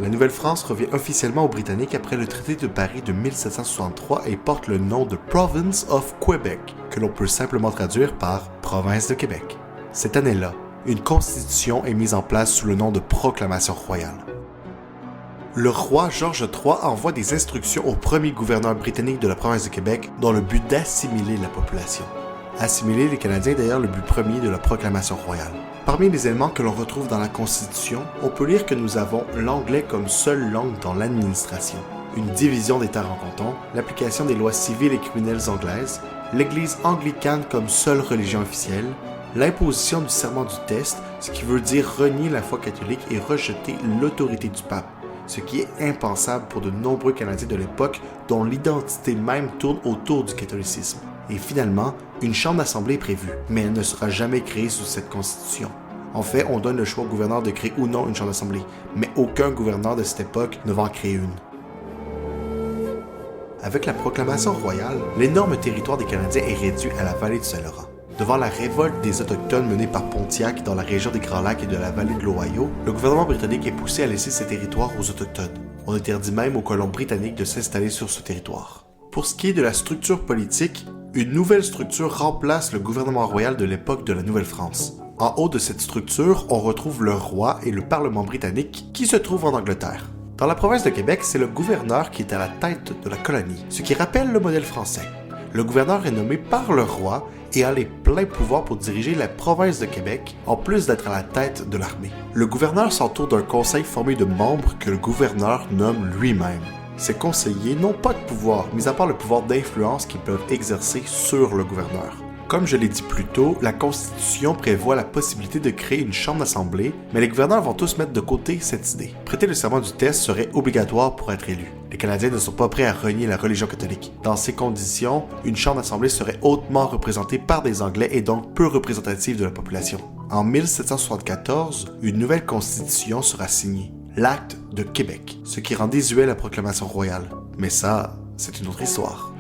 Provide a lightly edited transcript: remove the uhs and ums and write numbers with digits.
La Nouvelle-France revient officiellement aux Britanniques après le traité de Paris de 1763 et porte le nom de Province of Quebec, que l'on peut simplement traduire par Province de Québec. Cette année-là, une constitution est mise en place sous le nom de Proclamation royale. Le roi George III envoie des instructions au premier gouverneur britannique de la province de Québec dans le but d'assimiler la population. Assimiler les Canadiens est d'ailleurs le but premier de la proclamation royale. Parmi les éléments que l'on retrouve dans la Constitution, on peut lire que nous avons l'anglais comme seule langue dans l'administration, une division des terres en cantons, l'application des lois civiles et criminelles anglaises, l'Église anglicane comme seule religion officielle, l'imposition du serment du test, ce qui veut dire renier la foi catholique et rejeter l'autorité du pape, ce qui est impensable pour de nombreux Canadiens de l'époque dont l'identité même tourne autour du catholicisme. Et finalement, une chambre d'assemblée est prévue, mais elle ne sera jamais créée sous cette constitution. En fait, on donne le choix au gouverneur de créer ou non une chambre d'assemblée, mais aucun gouverneur de cette époque ne va en créer une. Avec la proclamation royale, l'énorme territoire des Canadiens est réduit à la vallée du Saint-Laurent. Devant la révolte des Autochtones menée par Pontiac dans la région des Grands Lacs et de la vallée de l'Ohio, le gouvernement britannique est poussé à laisser ces territoires aux Autochtones. On interdit même aux colons britanniques de s'installer sur ce territoire. Pour ce qui est de la structure politique, une nouvelle structure remplace le gouvernement royal de l'époque de la Nouvelle-France. En haut de cette structure, on retrouve le roi et le Parlement britannique qui se trouvent en Angleterre. Dans la province de Québec, c'est le gouverneur qui est à la tête de la colonie, ce qui rappelle le modèle français. Le gouverneur est nommé par le roi et a les pleins pouvoirs pour diriger la province de Québec, en plus d'être à la tête de l'armée. Le gouverneur s'entoure d'un conseil formé de membres que le gouverneur nomme lui-même. Ces conseillers n'ont pas de pouvoir, mis à part le pouvoir d'influence qu'ils peuvent exercer sur le gouverneur. Comme je l'ai dit plus tôt, la Constitution prévoit la possibilité de créer une chambre d'assemblée, mais les gouverneurs vont tous mettre de côté cette idée. Prêter le serment du test serait obligatoire pour être élu. Les Canadiens ne sont pas prêts à renier la religion catholique. Dans ces conditions, une chambre d'assemblée serait hautement représentée par des Anglais et donc peu représentative de la population. En 1774, une nouvelle Constitution sera signée, l'Acte de Québec, ce qui rend désuet la proclamation royale. Mais ça, c'est une autre histoire.